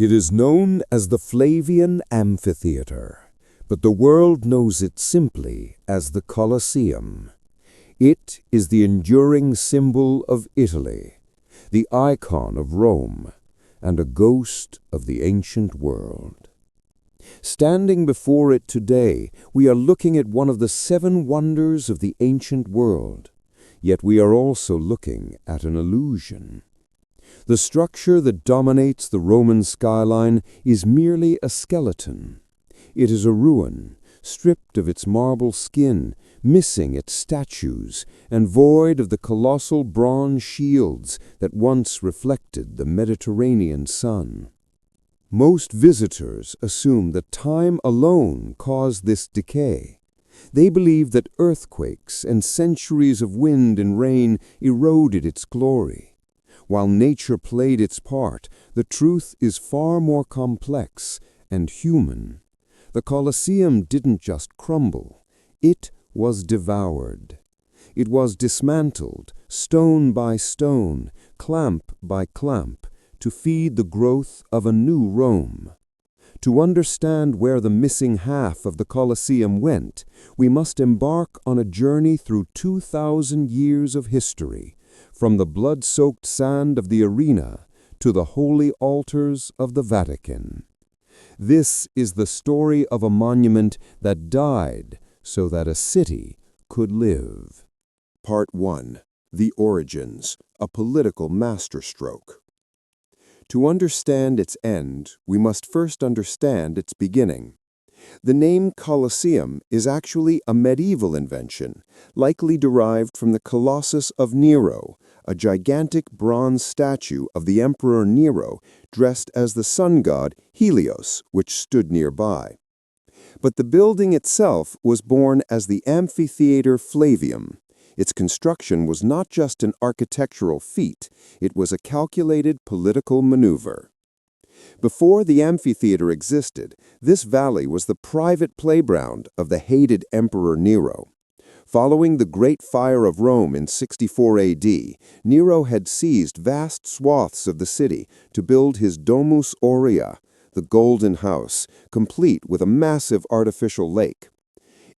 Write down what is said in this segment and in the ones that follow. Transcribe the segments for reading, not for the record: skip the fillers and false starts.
It is known as the Flavian Amphitheater, but the world knows it simply as the Colosseum. It is the enduring symbol of Italy, the icon of Rome, and a ghost of the ancient world. Standing before it today, we are looking at one of the 7 wonders of the ancient world, yet we are also looking at an illusion. The structure that dominates the Roman skyline is merely a skeleton. It is a ruin, stripped of its marble skin, missing its statues, and void of the colossal bronze shields that once reflected the Mediterranean sun. Most visitors assume that time alone caused this decay. They believe that earthquakes and centuries of wind and rain eroded its glory. While nature played its part, the truth is far more complex and human. The Colosseum didn't just crumble, it was devoured. It was dismantled, stone by stone, clamp by clamp, to feed the growth of a new Rome. To understand where the missing half of the Colosseum went, we must embark on a journey through 2,000 years of history, from the blood-soaked sand of the arena to the holy altars of the Vatican. This is the story of a monument that died so that a city could live. Part 1. The Origins, a Political Masterstroke. To understand its end, we must first understand its beginning. The name Colosseum is actually a medieval invention, likely derived from the Colossus of Nero, a gigantic bronze statue of the Emperor Nero dressed as the sun god Helios, which stood nearby. But the building itself was born as the Amphitheater Flavium. Its construction was not just an architectural feat, it was a calculated political maneuver. Before the amphitheater existed, this valley was the private playground of the hated Emperor Nero. Following the Great Fire of Rome in 64 AD, Nero had seized vast swaths of the city to build his Domus Aurea, the Golden House, complete with a massive artificial lake.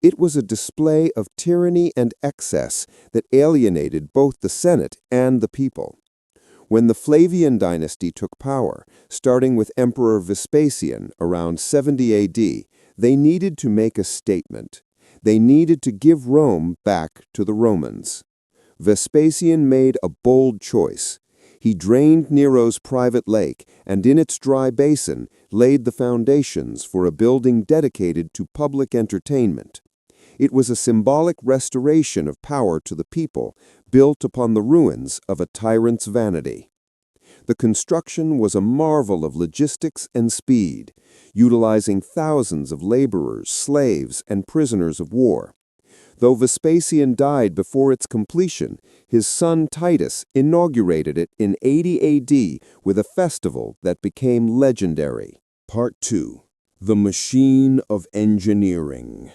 It was a display of tyranny and excess that alienated both the Senate and the people. When the Flavian dynasty took power, starting with Emperor Vespasian around 70 AD, they needed to make a statement. They needed to give Rome back to the Romans. Vespasian made a bold choice. He drained Nero's private lake and in its dry basin laid the foundations for a building dedicated to public entertainment. It was a symbolic restoration of power to the people, built upon the ruins of a tyrant's vanity. The construction was a marvel of logistics and speed, utilizing thousands of laborers, slaves, and prisoners of war. Though Vespasian died before its completion, his son Titus inaugurated it in 80 AD with a festival that became legendary. Part 2. The Machine of Engineering.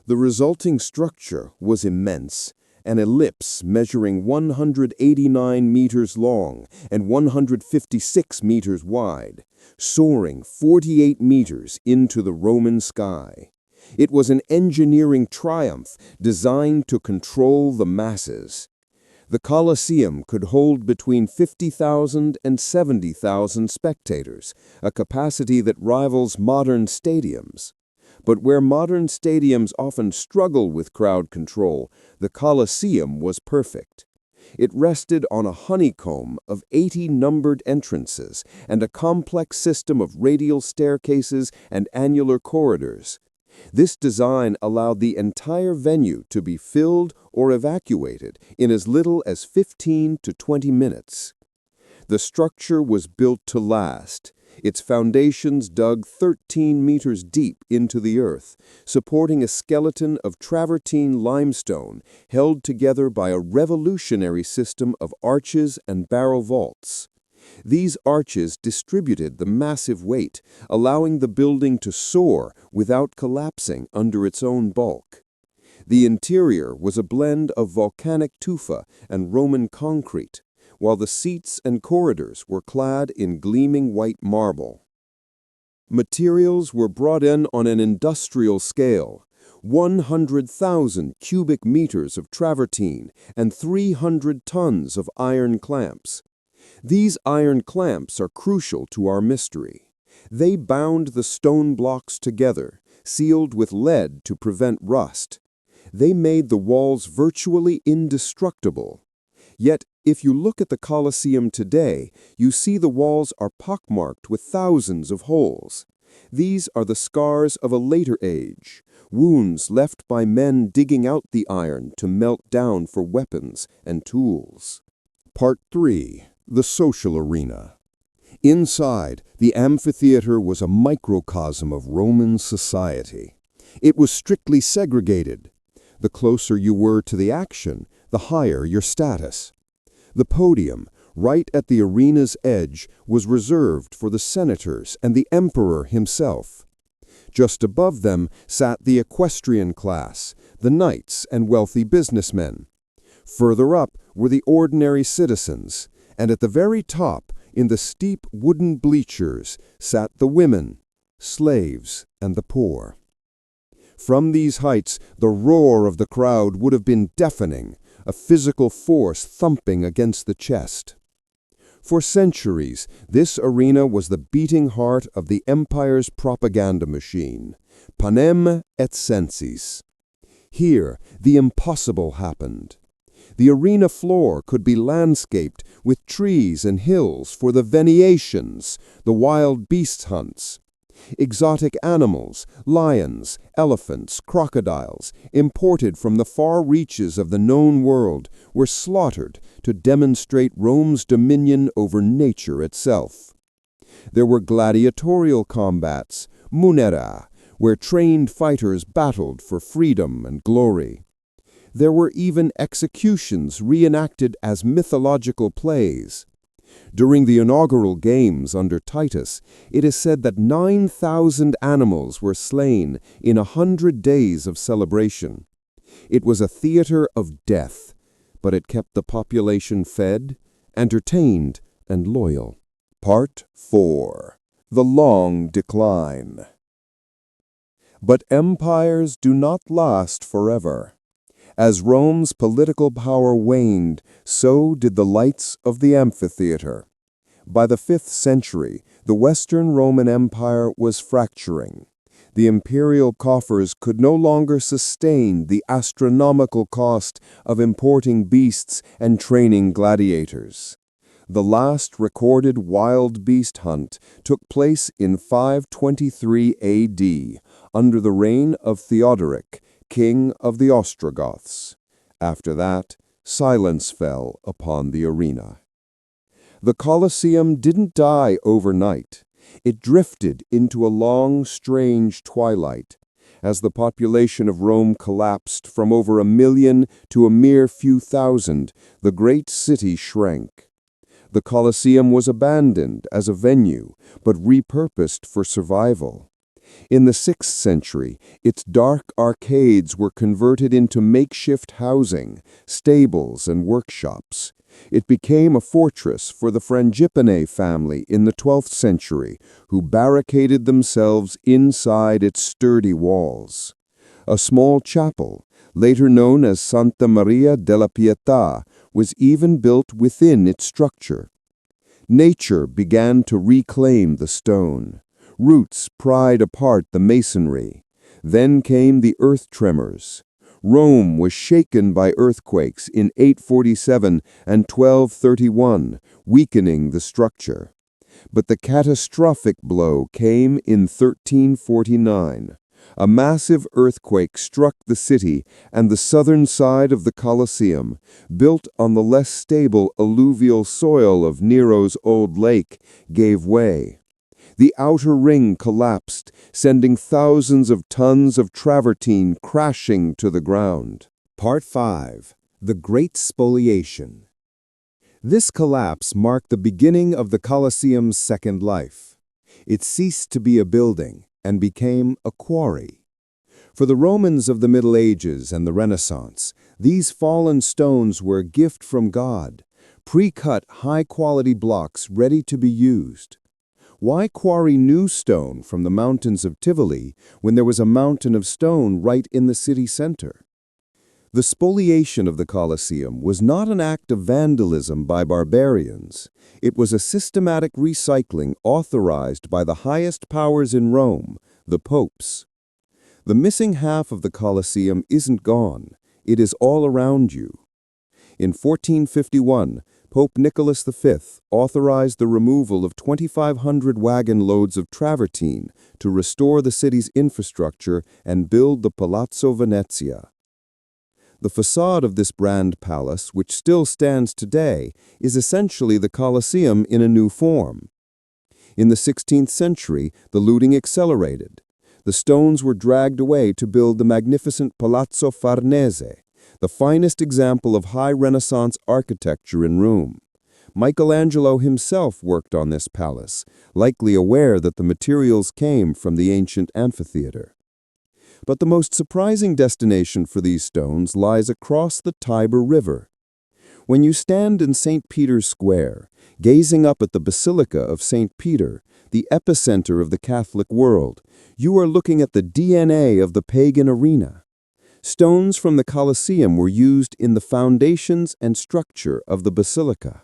The resulting structure was immense, an ellipse measuring 189 meters long and 156 meters wide, soaring 48 meters into the Roman sky. It was an engineering triumph designed to control the masses. The Colosseum could hold between 50,000 and 70,000 spectators, a capacity that rivals modern stadiums. But where modern stadiums often struggle with crowd control, the Colosseum was perfect. It rested on a honeycomb of 80 numbered entrances and a complex system of radial staircases and annular corridors. This design allowed the entire venue to be filled or evacuated in as little as 15 to 20 minutes. The structure was built to last. Its foundations dug 13 meters deep into the earth, supporting a skeleton of travertine limestone held together by a revolutionary system of arches and barrel vaults. These arches distributed the massive weight, allowing the building to soar without collapsing under its own bulk. The interior was a blend of volcanic tufa and Roman concrete. while the seats and corridors were clad in gleaming white marble. Materials were brought in on an industrial scale, 100,000 cubic meters of travertine and 300 tons of iron clamps. These iron clamps are crucial to our mystery. They bound the stone blocks together, sealed with lead to prevent rust. They made the walls virtually indestructible. Yet, if you look at the Colosseum today, you see the walls are pockmarked with thousands of holes. These are the scars of a later age, wounds left by men digging out the iron to melt down for weapons and tools. Part 3. The Social Arena. Inside, the amphitheater was a microcosm of Roman society. It was strictly segregated. The closer you were to the action, the higher your status. The podium, right at the arena's edge, was reserved for the senators and the emperor himself. Just above them sat the equestrian class, the knights and wealthy businessmen. Further up were the ordinary citizens, and at the very top, in the steep wooden bleachers, sat the women, slaves, and the poor. From these heights, the roar of the crowd would have been deafening, a physical force thumping against the chest. For centuries, this arena was the beating heart of the empire's propaganda machine, panem et sensis. Here, the impossible happened. The arena floor could be landscaped with trees and hills for the Venetians, the wild beasts hunts. Exotic animals, lions, elephants, crocodiles, imported from the far reaches of the known world, were slaughtered to demonstrate Rome's dominion over nature itself. There were gladiatorial combats, munera, where trained fighters battled for freedom and glory. There were even executions reenacted as mythological plays. During the inaugural games under Titus, it is said that 9,000 animals were slain in 100 days of celebration. It was a theater of death, but it kept the population fed, entertained, and loyal. Part 4. The Long Decline. But empires do not last forever. As Rome's political power waned, so did the lights of the amphitheater. By the 5th century, the Western Roman Empire was fracturing. The imperial coffers could no longer sustain the astronomical cost of importing beasts and training gladiators. The last recorded wild beast hunt took place in 523 A.D., under the reign of Theodoric, king of the Ostrogoths. After that, silence fell upon the arena. The Colosseum didn't die overnight. It drifted into a long, strange twilight. As the population of Rome collapsed from over 1 million to a mere few thousand, the great city shrank. The Colosseum was abandoned as a venue, but repurposed for survival. In the 6th century, its dark arcades were converted into makeshift housing, stables, and workshops. It became a fortress for the Frangipane family in the 12th century, who barricaded themselves inside its sturdy walls. A small chapel, later known as Santa Maria della Pietà, was even built within its structure. Nature began to reclaim the stone. Roots pried apart the masonry. Then came the earth tremors. Rome was shaken by earthquakes in 847 and 1231, weakening the structure. But the catastrophic blow came in 1349. A massive earthquake struck the city, and the southern side of the Colosseum, built on the less stable alluvial soil of Nero's old lake, gave way. The outer ring collapsed, sending thousands of tons of travertine crashing to the ground. Part 5. The Great Spoliation. This collapse marked the beginning of the Colosseum's second life. It ceased to be a building and became a quarry. For the Romans of the Middle Ages and the Renaissance, these fallen stones were a gift from God, pre-cut high-quality blocks ready to be used. Why quarry new stone from the mountains of Tivoli when there was a mountain of stone right in the city center? The spoliation of the Colosseum was not an act of vandalism by barbarians. It was a systematic recycling authorized by the highest powers in Rome, the popes. The missing half of the Colosseum isn't gone. It is all around you. In 1451, Pope Nicholas V authorized the removal of 2,500 wagon loads of travertine to restore the city's infrastructure and build the Palazzo Venezia. The facade of this grand palace, which still stands today, is essentially the Colosseum in a new form. In the 16th century, the looting accelerated. The stones were dragged away to build the magnificent Palazzo Farnese, the finest example of high Renaissance architecture in Rome. Michelangelo himself worked on this palace, likely aware that the materials came from the ancient amphitheater. But the most surprising destination for these stones lies across the Tiber River. When you stand in St. Peter's Square, gazing up at the Basilica of St. Peter, the epicenter of the Catholic world, you are looking at the DNA of the pagan arena. Stones from the Colosseum were used in the foundations and structure of the basilica.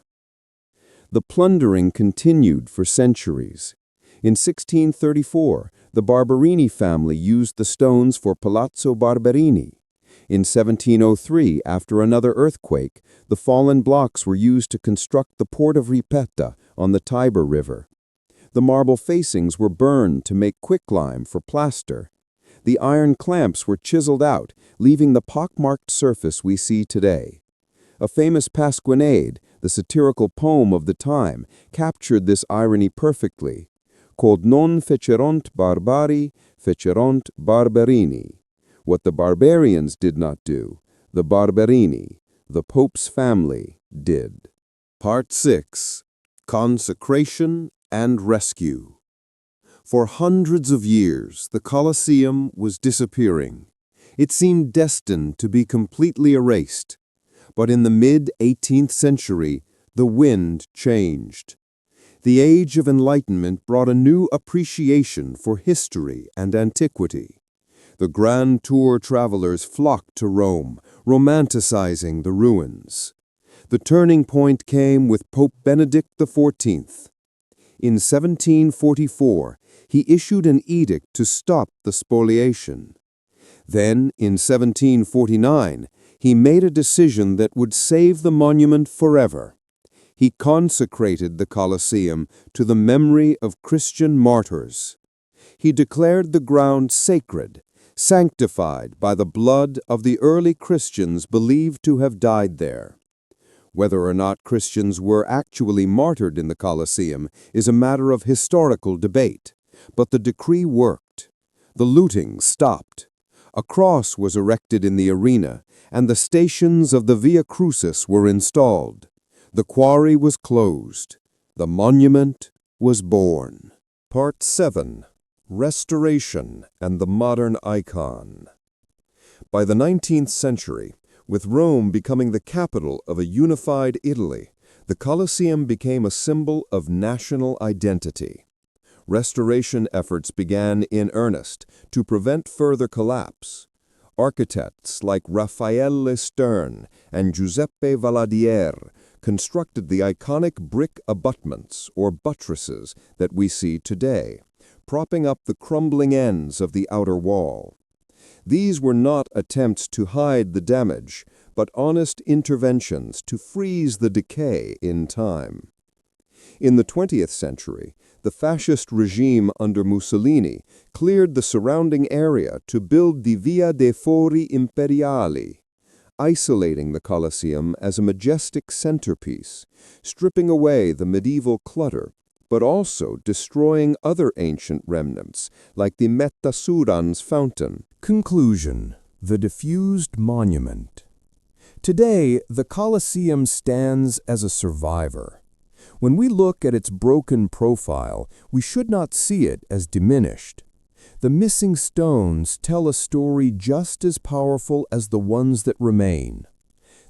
The plundering continued for centuries. In 1634, the Barberini family used the stones for Palazzo Barberini. In 1703, after another earthquake, the fallen blocks were used to construct the port of Ripetta on the Tiber River. The marble facings were burned to make quicklime for plaster. The iron clamps were chiseled out, leaving the pockmarked surface we see today. A famous pasquinade, the satirical poem of the time, captured this irony perfectly. Quod non fecerunt barbari, fecerunt barberini. What the barbarians did not do, the Barberini, the Pope's family, did. Part 6. Consecration and Rescue. For hundreds of years, the Colosseum was disappearing. It seemed destined to be completely erased. But in the mid-18th century, the wind changed. The Age of Enlightenment brought a new appreciation for history and antiquity. The Grand Tour travelers flocked to Rome, romanticizing the ruins. The turning point came with Pope Benedict XIV. In 1744, he issued an edict to stop the spoliation. Then, in 1749, he made a decision that would save the monument forever. He consecrated the Colosseum to the memory of Christian martyrs. He declared the ground sacred, sanctified by the blood of the early Christians believed to have died there. Whether or not Christians were actually martyred in the Colosseum is a matter of historical debate, but the decree worked. The looting stopped. A cross was erected in the arena, and the stations of the Via Crucis were installed. The quarry was closed. The monument was born. Part 7. Restoration and the Modern Icon. By the 19th century, with Rome becoming the capital of a unified Italy, the Colosseum became a symbol of national identity. Restoration efforts began in earnest to prevent further collapse. Architects like Raffaele Stern and Giuseppe Valadier constructed the iconic brick abutments or buttresses that we see today, propping up the crumbling ends of the outer wall. These were not attempts to hide the damage, but honest interventions to freeze the decay in time. In the 20th century, the fascist regime under Mussolini cleared the surrounding area to build the Via dei Fori Imperiali, isolating the Colosseum as a majestic centerpiece, stripping away the medieval clutter, but also destroying other ancient remnants, like the Metasuran's fountain. Conclusion: the diffused monument. Today, the Colosseum stands as a survivor. When we look at its broken profile, we should not see it as diminished. The missing stones tell a story just as powerful as the ones that remain.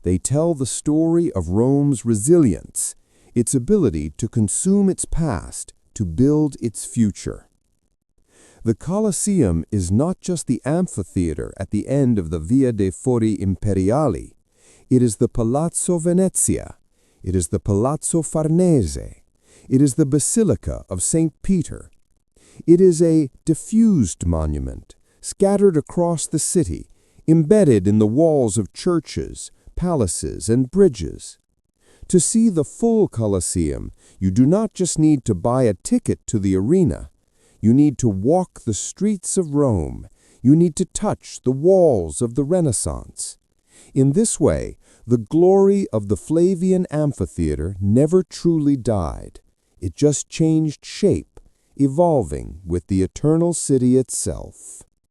They tell the story of Rome's resilience, its ability to consume its past, to build its future. The Colosseum is not just the amphitheater at the end of the Via dei Fori Imperiali. It is the Palazzo Venezia. It is the Palazzo Farnese. It is the Basilica of St. Peter. It is a diffused monument, scattered across the city, embedded in the walls of churches, palaces, and bridges. To see the full Colosseum, you do not just need to buy a ticket to the arena. You need to walk the streets of Rome. You need to touch the walls of the Renaissance. In this way, the glory of the Flavian Amphitheater never truly died. It just changed shape, evolving with the eternal city itself.